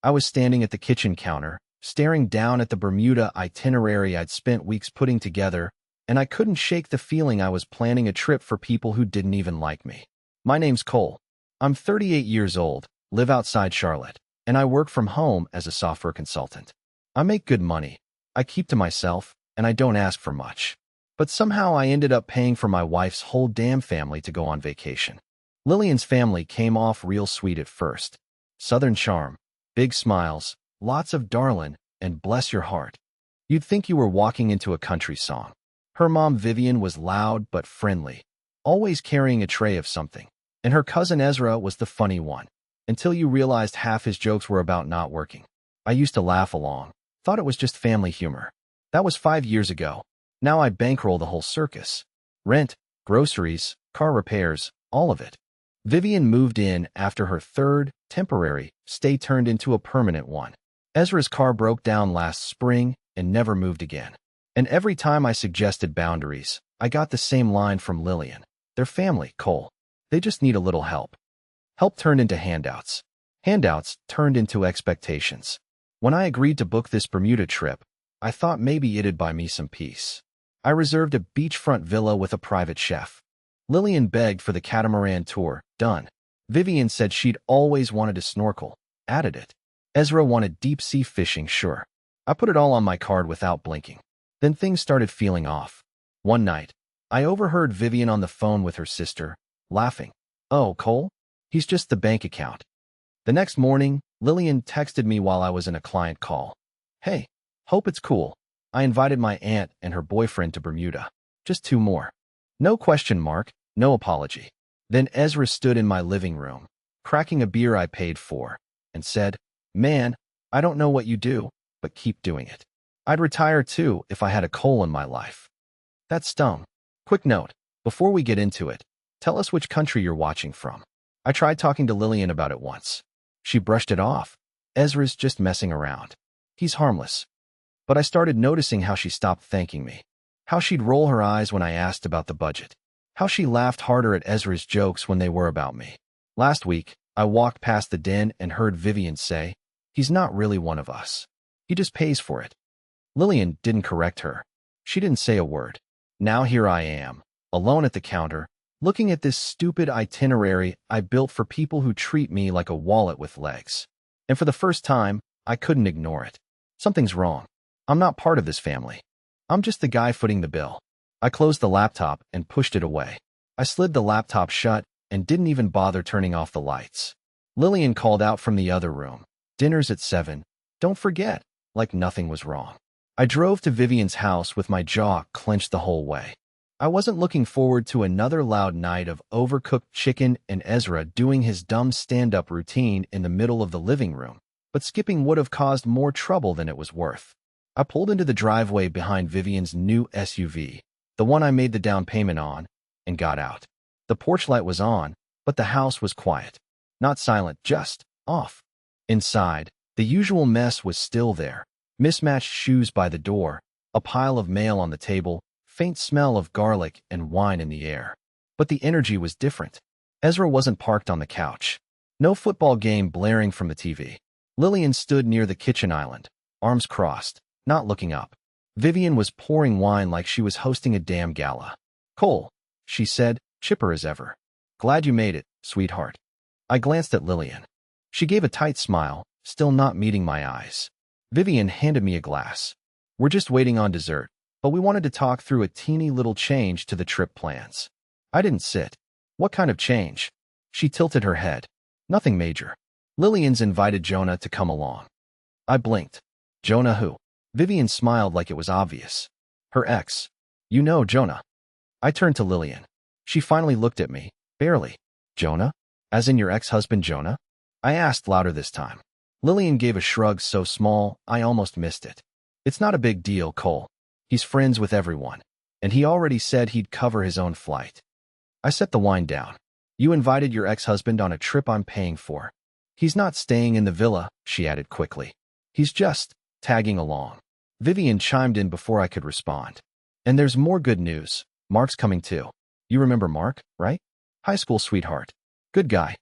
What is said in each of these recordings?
I was standing at the kitchen counter, staring down at the Bermuda itinerary I'd spent weeks putting together, and I couldn't shake the feeling I was planning a trip for people who didn't even like me. My name's Cole. I'm 38 years old, live outside Charlotte, and I work from home as a software consultant. I make good money. I keep to myself, and I don't ask for much. But somehow I ended up paying for my wife's whole damn family to go on vacation. Lillian's family came off real sweet at first. Southern charm, big smiles, lots of darling, and bless your heart. You'd think you were walking into a country song. Her mom Vivian was loud but friendly, always carrying a tray of something. And her cousin Ezra was the funny one, until you realized half his jokes were about not working. I used to laugh along, thought it was just family humor. That was 5 years ago. Now I bankroll the whole circus. Rent, groceries, car repairs, all of it. Vivian moved in after her third, temporary, stay turned into a permanent one. Ezra's car broke down last spring and never moved again. And every time I suggested boundaries, I got the same line from Lillian. They're family, Cole. They just need a little help. Help turned into handouts. Handouts turned into expectations. When I agreed to book this Bermuda trip, I thought maybe it'd buy me some peace. I reserved a beachfront villa with a private chef. Lillian begged for the catamaran tour, done. Vivian said she'd always wanted to snorkel, added it. Ezra wanted deep-sea fishing, sure. I put it all on my card without blinking. Then things started feeling off. One night, I overheard Vivian on the phone with her sister, laughing. Oh, Cole? He's just the bank account. The next morning, Lillian texted me while I was in a client call. Hey, hope it's cool. I invited my aunt and her boyfriend to Bermuda. Just 2 more. No question mark, no apology. Then Ezra stood in my living room, cracking a beer I paid for, and said, Man, I don't know what you do, but keep doing it. I'd retire too if I had a Cole in my life. That stung. Quick note, before we get into it, tell us which country you're watching from. I tried talking to Lillian about it once. She brushed it off. Ezra's just messing around. He's harmless. But I started noticing how she stopped thanking me. How she'd roll her eyes when I asked about the budget. How she laughed harder at Ezra's jokes when they were about me. Last week, I walked past the den and heard Vivian say, He's not really one of us. He just pays for it. Lillian didn't correct her. She didn't say a word. Now here I am, alone at the counter, looking at this stupid itinerary I built for people who treat me like a wallet with legs. And for the first time, I couldn't ignore it. Something's wrong. I'm not part of this family. I'm just the guy footing the bill. I closed the laptop and pushed it away. I slid the laptop shut and didn't even bother turning off the lights. Lillian called out from the other room. Dinner's at 7. Don't forget, like nothing was wrong. I drove to Vivian's house with my jaw clenched the whole way. I wasn't looking forward to another loud night of overcooked chicken and Ezra doing his dumb stand-up routine in the middle of the living room, but skipping would have caused more trouble than it was worth. I pulled into the driveway behind Vivian's new SUV, the one I made the down payment on, and got out. The porch light was on, but the house was quiet. Not silent, just off. Inside, the usual mess was still there. Mismatched shoes by the door, a pile of mail on the table, faint smell of garlic and wine in the air. But the energy was different. Ezra wasn't parked on the couch. No football game blaring from the TV. Lillian stood near the kitchen island, arms crossed, not looking up. Vivian was pouring wine like she was hosting a damn gala. Cole, she said, chipper as ever. Glad you made it, sweetheart. I glanced at Lillian. She gave a tight smile, still not meeting my eyes. Vivian handed me a glass. We're just waiting on dessert, but we wanted to talk through a teeny little change to the trip plans. I didn't sit. What kind of change? She tilted her head. Nothing major. Lillian's invited Jonah to come along. I blinked. Jonah who? Vivian smiled like it was obvious. Her ex. You know Jonah. I turned to Lillian. She finally looked at me. Barely. Jonah? As in your ex-husband Jonah? I asked louder this time. Lillian gave a shrug so small, I almost missed it. It's not a big deal, Cole. He's friends with everyone, and he already said he'd cover his own flight. I set the wine down. You invited your ex-husband on a trip I'm paying for. He's not staying in the villa, she added quickly. He's just tagging along. Vivian chimed in before I could respond. And there's more good news. Mark's coming too. You remember Mark, right? High school sweetheart. Good guy.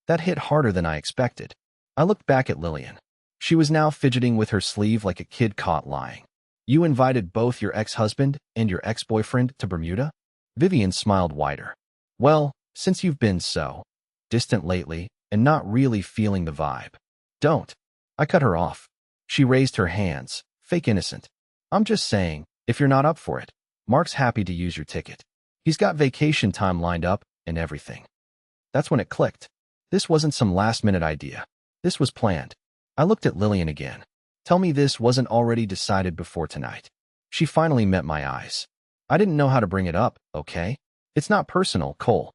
That hit harder than I expected. I looked back at Lillian. She was now fidgeting with her sleeve like a kid caught lying. You invited both your ex-husband and your ex-boyfriend to Bermuda? Vivian smiled wider. Well, since you've been so distant lately and not really feeling the vibe. Don't. I cut her off. She raised her hands, fake innocent. I'm just saying, if you're not up for it, Mark's happy to use your ticket. He's got vacation time lined up and everything. That's when it clicked. This wasn't some last-minute idea. This was planned. I looked at Lillian again. Tell me this wasn't already decided before tonight. She finally met my eyes. I didn't know how to bring it up, okay? It's not personal, Cole.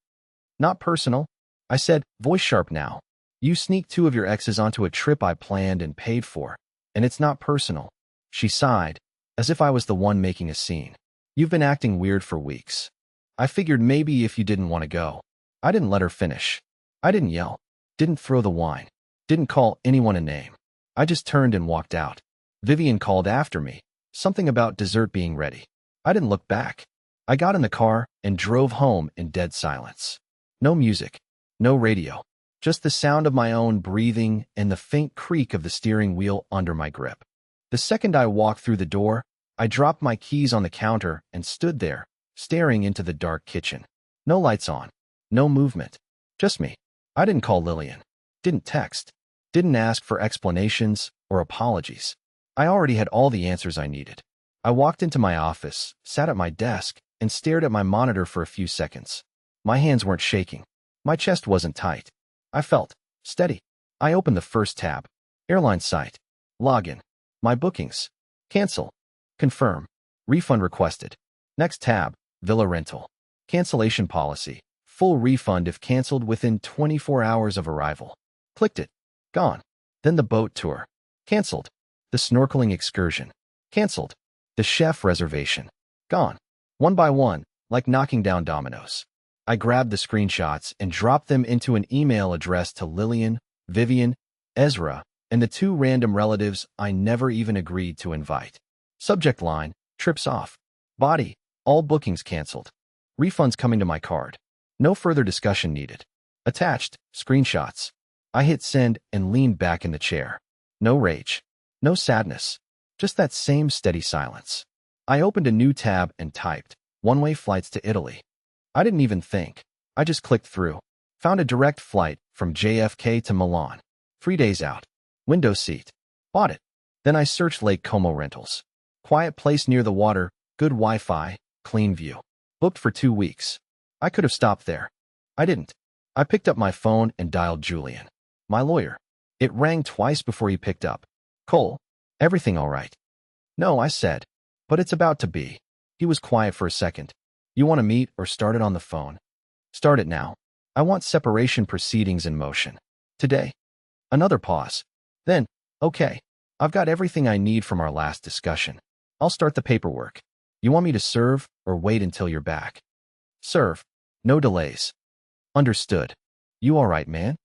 Not personal? I said, voice sharp now. You sneaked two of your exes onto a trip I planned and paid for, and it's not personal. She sighed, as if I was the one making a scene. You've been acting weird for weeks. I figured maybe if you didn't want to go. I didn't let her finish. I didn't yell, didn't throw the wine, didn't call anyone a name. I just turned and walked out. Vivian called after me, something about dessert being ready. I didn't look back. I got in the car and drove home in dead silence. No music, no radio, just the sound of my own breathing and the faint creak of the steering wheel under my grip. The second I walked through the door, I dropped my keys on the counter and stood there, staring into the dark kitchen. No lights on, no movement, just me. I didn't call Lillian, didn't text, didn't ask for explanations or apologies. I already had all the answers I needed. I walked into my office, sat at my desk, and stared at my monitor for a few seconds. My hands weren't shaking. My chest wasn't tight. I felt steady. I opened the first tab. Airline site. Login. My bookings. Cancel. Confirm. Refund requested. Next tab. Villa rental. Cancellation policy. Full refund if canceled within 24 hours of arrival. Clicked it. Gone. Then the boat tour. Canceled. The snorkeling excursion. Canceled. The chef reservation. Gone. One by one, like knocking down dominoes. I grabbed the screenshots and dropped them into an email addressed to Lillian, Vivian, Ezra, and the two random relatives I never even agreed to invite. Subject line, trips off. Body, all bookings canceled. Refunds coming to my card. No further discussion needed. Attached, screenshots. I hit send and leaned back in the chair. No rage. No sadness. Just that same steady silence. I opened a new tab and typed, one-way flights to Italy. I didn't even think. I just clicked through. Found a direct flight from JFK to Milan. 3 days out. Window seat. Bought it. Then I searched Lake Como rentals. Quiet place near the water, good Wi-Fi, clean view. Booked for 2 weeks. I could have stopped there. I didn't. I picked up my phone and dialed Julian, my lawyer. It rang twice before he picked up. Cole, everything all right? No, I said. But it's about to be. He was quiet for a second. You want to meet or start it on the phone? Start it now. I want separation proceedings in motion. Today. Another pause. Then, okay. I've got everything I need from our last discussion. I'll start the paperwork. You want me to serve or wait until you're back? Serve. No delays. Understood. You all right, man?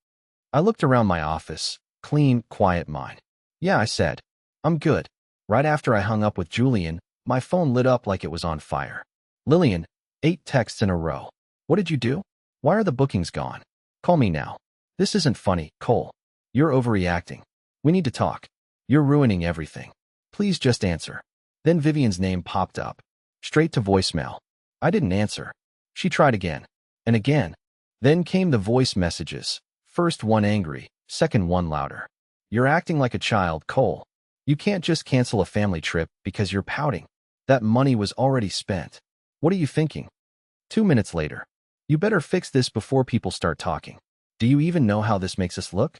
I looked around my office. Clean, quiet mind. Yeah, I said. I'm good. Right after I hung up with Julian, my phone lit up like it was on fire. Lillian, 8 texts in a row. What did you do? Why are the bookings gone? Call me now. This isn't funny, Cole. You're overreacting. We need to talk. You're ruining everything. Please just answer. Then Vivian's name popped up. Straight to voicemail. I didn't answer. She tried again. And again. Then came the voice messages. First one angry, second one louder. You're acting like a child, Cole. You can't just cancel a family trip because you're pouting. That money was already spent. What are you thinking? 2 minutes later. You better fix this before people start talking. Do you even know how this makes us look?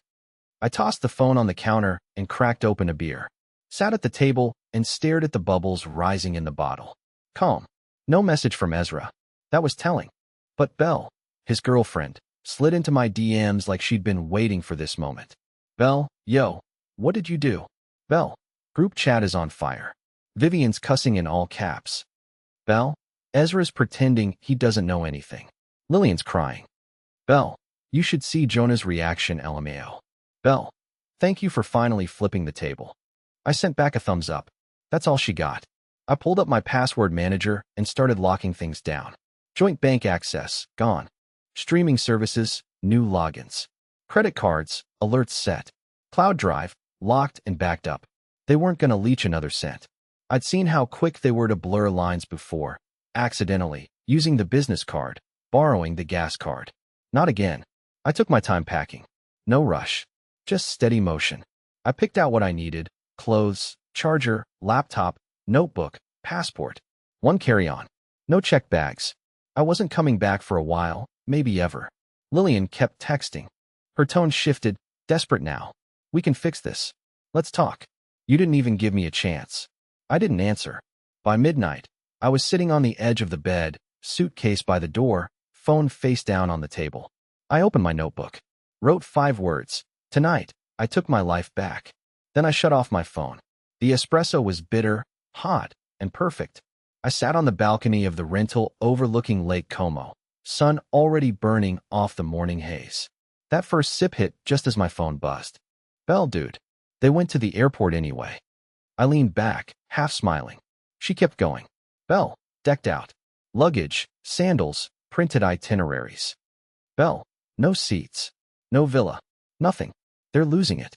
I tossed the phone on the counter and cracked open a beer. Sat at the table and stared at the bubbles rising in the bottle. Calm. No message from Ezra. That was telling. But Belle, his girlfriend, slid into my DMs like she'd been waiting for this moment. Belle, yo, what did you do? Belle, group chat is on fire. Vivian's cussing in all caps. Belle, Ezra's pretending he doesn't know anything. Lillian's crying. Belle, you should see Jonah's reaction, LMAO. Belle, thank you for finally flipping the table. I sent back a thumbs up. That's all she got. I pulled up my password manager and started locking things down. Joint bank access, gone. Streaming services, new logins. Credit cards, alerts set. Cloud drive, locked and backed up. They weren't going to leach another cent. I'd seen how quick they were to blur lines before, accidentally, using the business card, borrowing the gas card. Not again. I took my time packing. No rush. Just steady motion. I picked out what I needed: clothes, charger, laptop, notebook, passport. One carry-on. No check bags. I wasn't coming back for a while, maybe ever. Lillian kept texting. Her tone shifted, desperate now. We can fix this. Let's talk. You didn't even give me a chance. I didn't answer. By midnight, I was sitting on the edge of the bed, suitcase by the door, phone face down on the table. I opened my notebook. Wrote 5 words. Tonight, I took my life back. Then I shut off my phone. The espresso was bitter, hot, and perfect. I sat on the balcony of the rental overlooking Lake Como, sun already burning off the morning haze. That first sip hit just as my phone buzzed. Belle, dude. They went to the airport anyway. I leaned back, half smiling. She kept going. Belle, decked out. Luggage, sandals, printed itineraries. Belle, no seats. No villa. Nothing. They're losing it.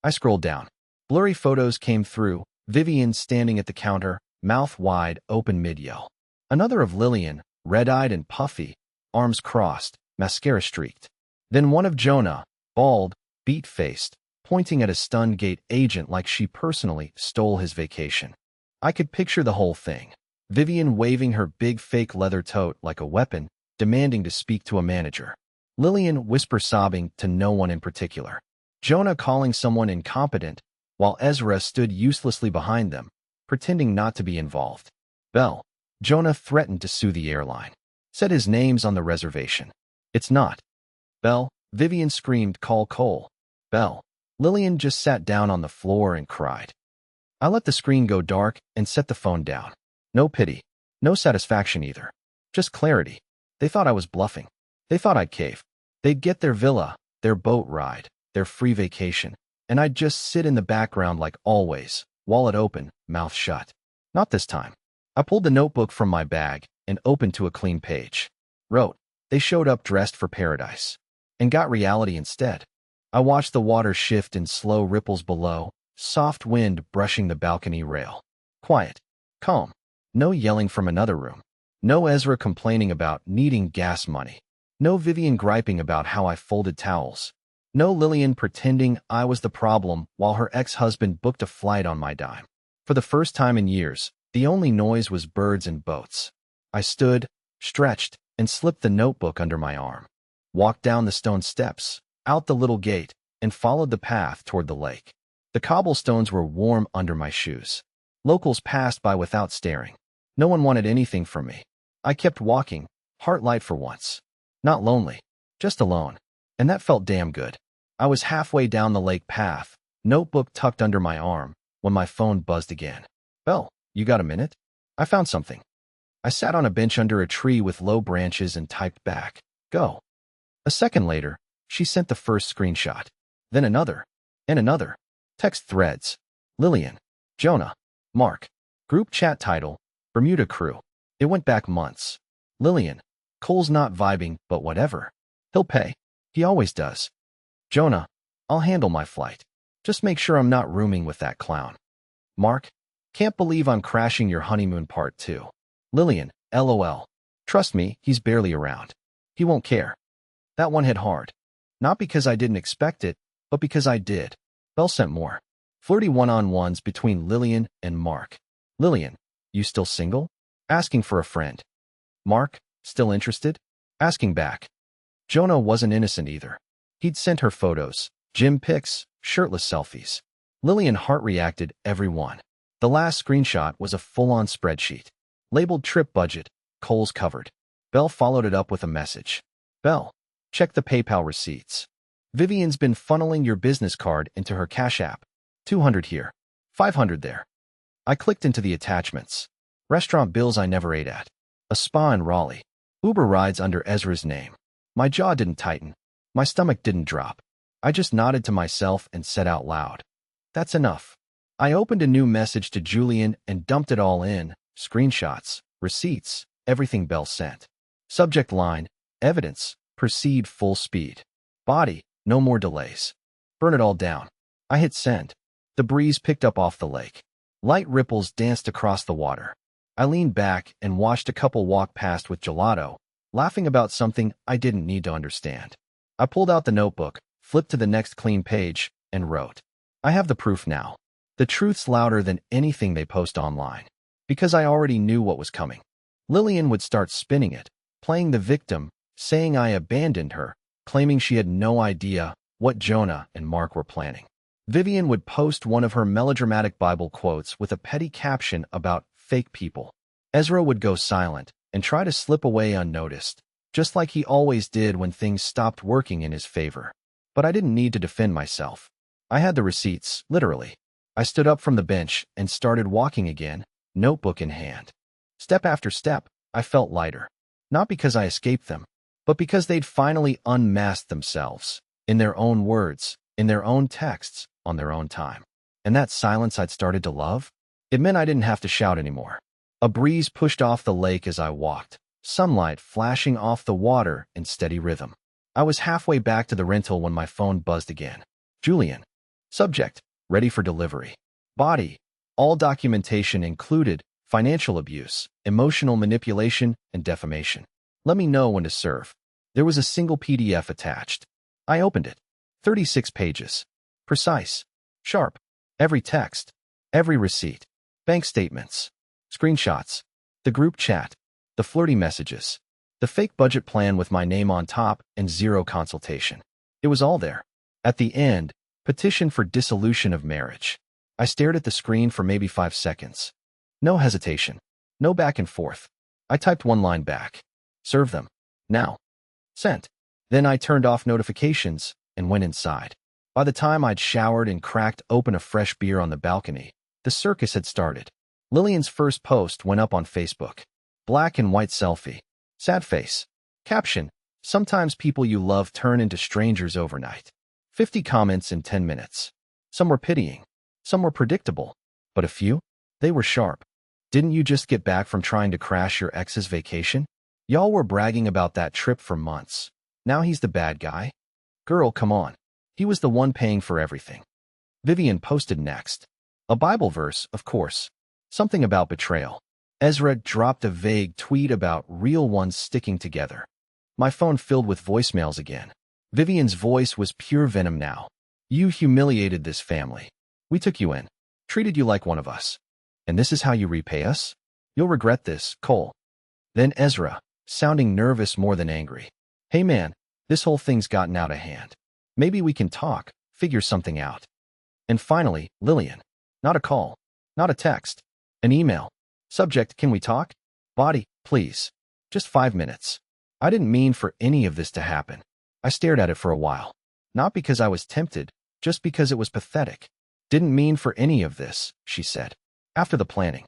I scrolled down. Blurry photos came through, Vivian standing at the counter, mouth wide open mid-yell. Another of Lillian, red-eyed and puffy, arms crossed, mascara streaked. Then one of Jonah, bald, beat-faced, pointing at a stunned gate agent like she personally stole his vacation. I could picture the whole thing. Vivian waving her big fake leather tote like a weapon, demanding to speak to a manager. Lillian whisper-sobbing to no one in particular. Jonah calling someone incompetent, while Ezra stood uselessly behind them, pretending not to be involved. Belle. Jonah threatened to sue the airline. Said his name's on the reservation. It's not. Belle. Vivian screamed, call Cole. Belle. Lillian just sat down on the floor and cried. I let the screen go dark and set the phone down. No pity. No satisfaction either. Just clarity. They thought I was bluffing. They thought I'd cave. They'd get their villa, their boat ride, their free vacation, and I'd just sit in the background like always, wallet open, mouth shut. Not this time. I pulled the notebook from my bag and opened to a clean page. Wrote, they showed up dressed for paradise. And got reality instead. I watched the water shift in slow ripples below, soft wind brushing the balcony rail. Quiet. Calm. No yelling from another room. No Ezra complaining about needing gas money. No Vivian griping about how I folded towels. No Lillian pretending I was the problem while her ex-husband booked a flight on my dime. For the first time in years, the only noise was birds and boats. I stood, stretched, and slipped the notebook under my arm. Walked down the stone steps, out the little gate, and followed the path toward the lake. The cobblestones were warm under my shoes. Locals passed by without staring. No one wanted anything from me. I kept walking, heart light for once. Not lonely, just alone. And that felt damn good. I was halfway down the lake path, notebook tucked under my arm, when my phone buzzed again. Belle, you got a minute? I found something. I sat on a bench under a tree with low branches and typed back. Go. A second later, she sent the first screenshot. Then another. And another. Text threads. Lillian. Jonah. Mark. Group chat title. Bermuda crew. It went back months. Lillian. Cole's not vibing, but whatever. He'll pay. He always does. Jonah. I'll handle my flight. Just make sure I'm not rooming with that clown. Mark. Can't believe I'm crashing your honeymoon part 2. Lillian. LOL. Trust me, he's barely around. He won't care. That one hit hard. Not because I didn't expect it, but because I did. Belle sent more. Flirty one-on-ones between Lillian and Mark. Lillian. You still single? Asking for a friend. Mark. Still interested? Asking back. Jonah wasn't innocent either. He'd sent her photos, gym pics, shirtless selfies. Lillian heart reacted every one. The last screenshot was a full-on spreadsheet. Labeled trip budget, Cole's covered. Belle followed it up with a message. Belle, check the PayPal receipts. Vivian's been funneling your business card into her Cash App. 200 here. 500 there. I clicked into the attachments. Restaurant bills I never ate at. A spa in Raleigh. Uber rides under Ezra's name. My jaw didn't tighten. My stomach didn't drop. I just nodded to myself and said out loud. That's enough. I opened a new message to Julian and dumped it all in. Screenshots, receipts, everything Belle sent. Subject line, evidence, proceed full speed. Body, no more delays. Burn it all down. I hit send. The breeze picked up off the lake. Light ripples danced across the water. I leaned back and watched a couple walk past with gelato, laughing about something I didn't need to understand. I pulled out the notebook, flipped to the next clean page, and wrote. I have the proof now. The truth's louder than anything they post online. Because I already knew what was coming. Lillian would start spinning it, playing the victim, saying I abandoned her, claiming she had no idea what Jonah and Mark were planning. Vivian would post one of her melodramatic Bible quotes with a petty caption about fake people. Ezra would go silent and try to slip away unnoticed, just like he always did when things stopped working in his favor. But I didn't need to defend myself. I had the receipts, literally. I stood up from the bench and started walking again, notebook in hand. Step after step, I felt lighter. Not because I escaped them, but because they'd finally unmasked themselves, in their own words, in their own texts, on their own time. And that silence I'd started to love? It meant I didn't have to shout anymore. A breeze pushed off the lake as I walked, sunlight flashing off the water in steady rhythm. I was halfway back to the rental when my phone buzzed again. Julian. Subject, ready for delivery. Body, all documentation included, financial abuse, emotional manipulation, and defamation. Let me know when to serve. There was a single PDF attached. I opened it. 36 pages. Precise. Sharp. Every text. Every receipt. Bank statements. Screenshots. The group chat. The flirty messages. The fake budget plan with my name on top and zero consultation. It was all there. At the end, petition for dissolution of marriage. I stared at the screen for maybe 5 seconds. No hesitation. No back and forth. I typed one line back. Serve them. Now. Sent. Then I turned off notifications and went inside. By the time I'd showered and cracked open a fresh beer on the balcony, the circus had started. Lillian's first post went up on Facebook. Black and white selfie. Sad face. Caption. Sometimes people you love turn into strangers overnight. 50 comments in 10 minutes. Some were pitying. Some were predictable. But a few? They were sharp. Didn't you just get back from trying to crash your ex's vacation? Y'all were bragging about that trip for months. Now he's the bad guy? Girl, come on. He was the one paying for everything. Vivian posted next. A Bible verse, of course. Something about betrayal. Ezra dropped a vague tweet about real ones sticking together. My phone filled with voicemails again. Vivian's voice was pure venom now. You humiliated this family. We took you in. Treated you like one of us. And this is how you repay us? You'll regret this, Cole. Then Ezra, sounding nervous more than angry. Hey man, this whole thing's gotten out of hand. Maybe we can talk, figure something out. And finally, Lillian. Not a call. Not a text. An email. Subject, can we talk? Body, please. Just 5 minutes. I didn't mean for any of this to happen. I stared at it for a while. Not because I was tempted, just because it was pathetic. Didn't mean for any of this, she said. After the planning.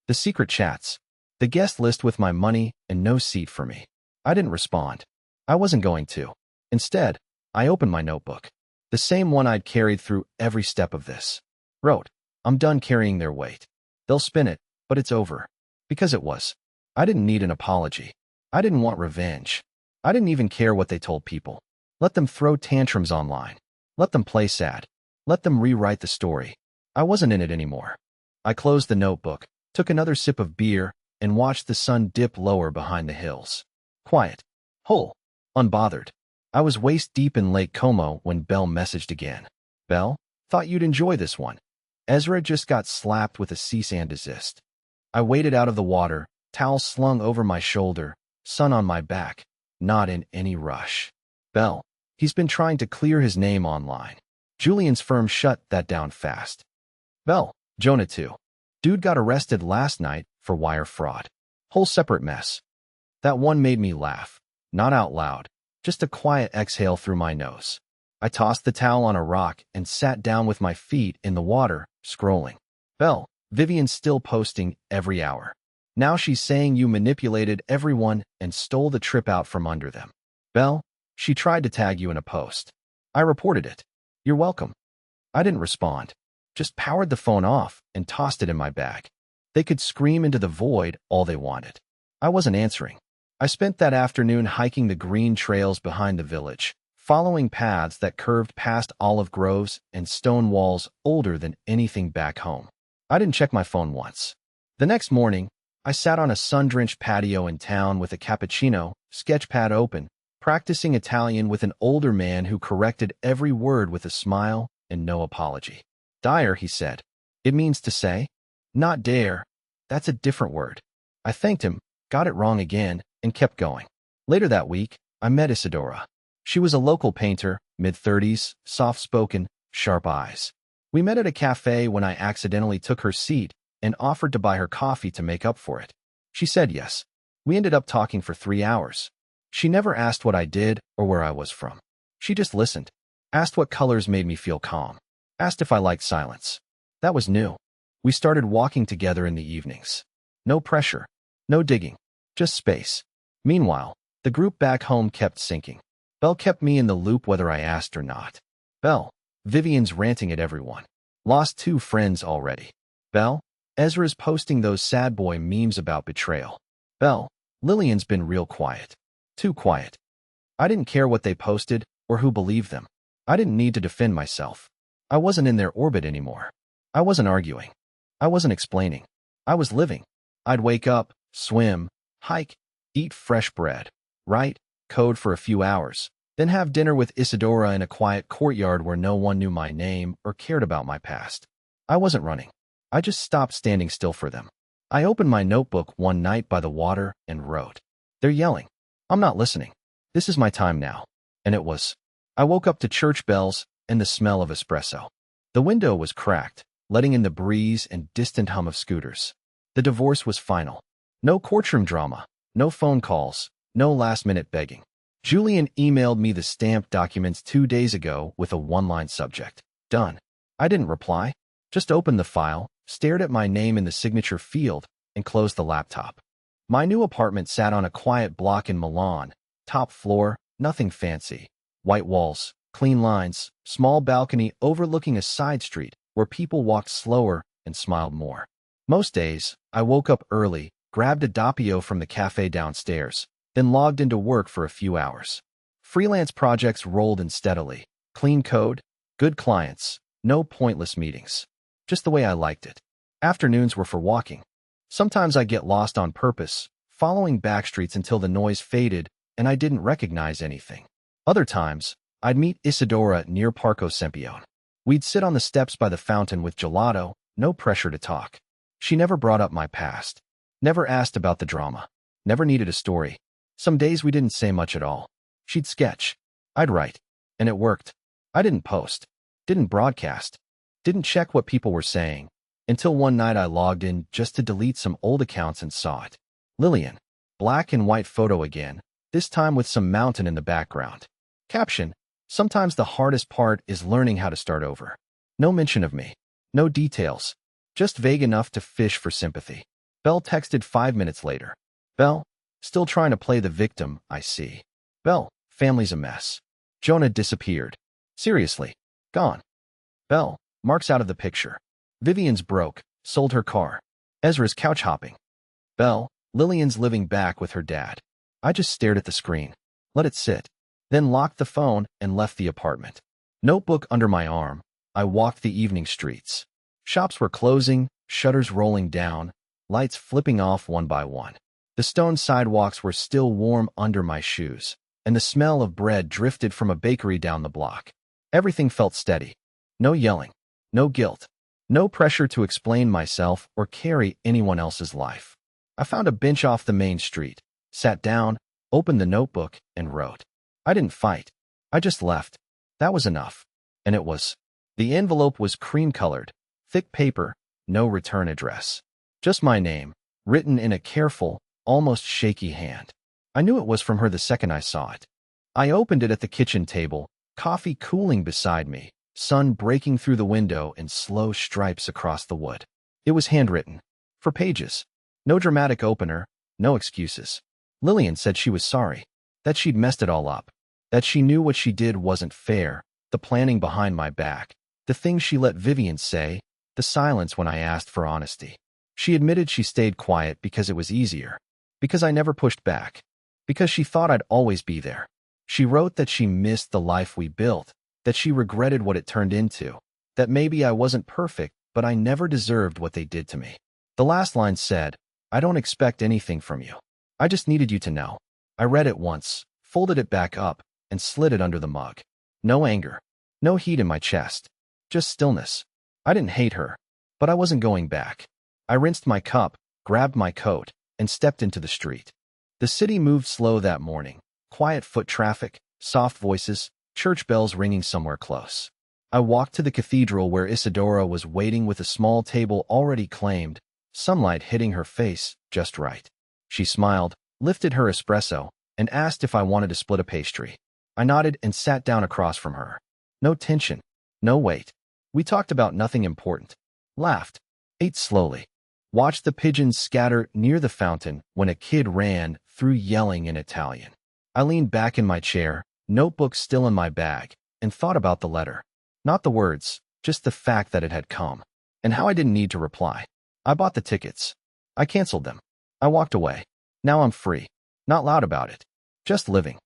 The secret chats. The guest list with my money and no seat for me. I didn't respond. I wasn't going to. Instead, I opened my notebook. The same one I'd carried through every step of this. Wrote, I'm done carrying their weight. They'll spin it, but it's over. Because it was. I didn't need an apology. I didn't want revenge. I didn't even care what they told people. Let them throw tantrums online. Let them play sad. Let them rewrite the story. I wasn't in it anymore. I closed the notebook, took another sip of beer, and watched the sun dip lower behind the hills. Quiet. Whole. Unbothered. I was waist deep in Lake Como when Belle messaged again. Belle, thought you'd enjoy this one. Ezra just got slapped with a cease and desist. I waded out of the water, towel slung over my shoulder, sun on my back, not in any rush. Belle, he's been trying to clear his name online. Julian's firm shut that down fast. Belle, Jonah too. Dude got arrested last night for wire fraud. Whole separate mess. That one made me laugh. Not out loud. Just a quiet exhale through my nose. I tossed the towel on a rock and sat down with my feet in the water, scrolling. Belle, Vivian's still posting every hour. Now she's saying you manipulated everyone and stole the trip out from under them. Belle, she tried to tag you in a post. I reported it. You're welcome. I didn't respond. Just powered the phone off and tossed it in my bag. They could scream into the void all they wanted. I wasn't answering. I spent that afternoon hiking the green trails behind the village, following paths that curved past olive groves and stone walls older than anything back home. I didn't check my phone once. The next morning, I sat on a sun-drenched patio in town with a cappuccino, sketchpad open, practicing Italian with an older man who corrected every word with a smile and no apology. Dare, he said. It means to say? Not dare. That's a different word. I thanked him, got it wrong again, and kept going. Later that week, I met Isadora. She was a local painter, mid-30s, soft-spoken, sharp eyes. We met at a cafe when I accidentally took her seat and offered to buy her coffee to make up for it. She said yes. We ended up talking for 3 hours. She never asked what I did or where I was from. She just listened, asked what colors made me feel calm, asked if I liked silence. That was new. We started walking together in the evenings. No pressure, no digging, just space. Meanwhile, the group back home kept sinking. Belle kept me in the loop whether I asked or not. Belle, Vivian's ranting at everyone. Lost 2 friends already. Belle, Ezra's posting those sad boy memes about betrayal. Belle, Lillian's been real quiet. Too quiet. I didn't care what they posted or who believed them. I didn't need to defend myself. I wasn't in their orbit anymore. I wasn't arguing. I wasn't explaining. I was living. I'd wake up, swim, hike, eat fresh bread, write, code for a few hours, then have dinner with Isadora in a quiet courtyard where no one knew my name or cared about my past. I wasn't running. I just stopped standing still for them. I opened my notebook one night by the water and wrote. They're yelling. I'm not listening. This is my time now. And it was. I woke up to church bells and the smell of espresso. The window was cracked, letting in the breeze and distant hum of scooters. The divorce was final. No courtroom drama, no phone calls, no last-minute begging. Julian emailed me the stamped documents 2 days ago with a one-line subject. Done. I didn't reply, just opened the file, stared at my name in the signature field, and closed the laptop. My new apartment sat on a quiet block in Milan, top floor, nothing fancy. White walls, clean lines, small balcony overlooking a side street where people walked slower and smiled more. Most days, I woke up early, grabbed a doppio from the cafe downstairs, then logged into work for a few hours. Freelance projects rolled in steadily. Clean code, good clients, no pointless meetings. Just the way I liked it. Afternoons were for walking. Sometimes I'd get lost on purpose, following backstreets until the noise faded and I didn't recognize anything. Other times, I'd meet Isadora near Parco Sempione. We'd sit on the steps by the fountain with gelato, no pressure to talk. She never brought up my past. Never asked about the drama. Never needed a story. Some days we didn't say much at all. She'd sketch. I'd write. And it worked. I didn't post. Didn't broadcast. Didn't check what people were saying. Until one night I logged in just to delete some old accounts and saw it. Lillian. Black and white photo again, this time with some mountain in the background. Caption. Sometimes the hardest part is learning how to start over. No mention of me. No details. Just vague enough to fish for sympathy. Belle texted 5 minutes later. Belle, still trying to play the victim, I see. Belle, family's a mess. Jonah disappeared. Seriously. Gone. Belle, Mark's out of the picture. Vivian's broke, sold her car. Ezra's couch hopping. Belle, Lillian's living back with her dad. I just stared at the screen. Let it sit. Then locked the phone and left the apartment. Notebook under my arm, I walked the evening streets. Shops were closing, shutters rolling down, lights flipping off one by one. The stone sidewalks were still warm under my shoes, and the smell of bread drifted from a bakery down the block. Everything felt steady. No yelling. No guilt. No pressure to explain myself or carry anyone else's life. I found a bench off the main street, sat down, opened the notebook, and wrote. I didn't fight. I just left. That was enough. And it was. The envelope was cream-colored, thick paper, no return address. Just my name, written in a careful, almost shaky hand. I knew it was from her the second I saw it. I opened it at the kitchen table, coffee cooling beside me, sun breaking through the window in slow stripes across the wood. It was handwritten. For pages. No dramatic opener, no excuses. Lillian said she was sorry, that she'd messed it all up, that she knew what she did wasn't fair, the planning behind my back, the things she let Vivian say, the silence when I asked for honesty. She admitted she stayed quiet because it was easier, because I never pushed back, because she thought I'd always be there. She wrote that she missed the life we built, that she regretted what it turned into, that maybe I wasn't perfect, but I never deserved what they did to me. The last line said, "I don't expect anything from you. I just needed you to know." I read it once, folded it back up, and slid it under the mug. No anger. No heat in my chest. Just stillness. I didn't hate her, but I wasn't going back. I rinsed my cup, grabbed my coat, and stepped into the street. The city moved slow that morning. Quiet foot traffic, soft voices, church bells ringing somewhere close. I walked to the cathedral where Isadora was waiting with a small table already claimed, sunlight hitting her face just right. She smiled, lifted her espresso, and asked if I wanted to split a pastry. I nodded and sat down across from her. No tension, no wait. We talked about nothing important. Laughed, ate slowly, watched the pigeons scatter near the fountain when a kid ran through yelling in Italian. I leaned back in my chair, notebook still in my bag, and thought about the letter. Not the words, just the fact that it had come, and how I didn't need to reply. I bought the tickets. I canceled them. I walked away. Now I'm free. Not loud about it. Just living.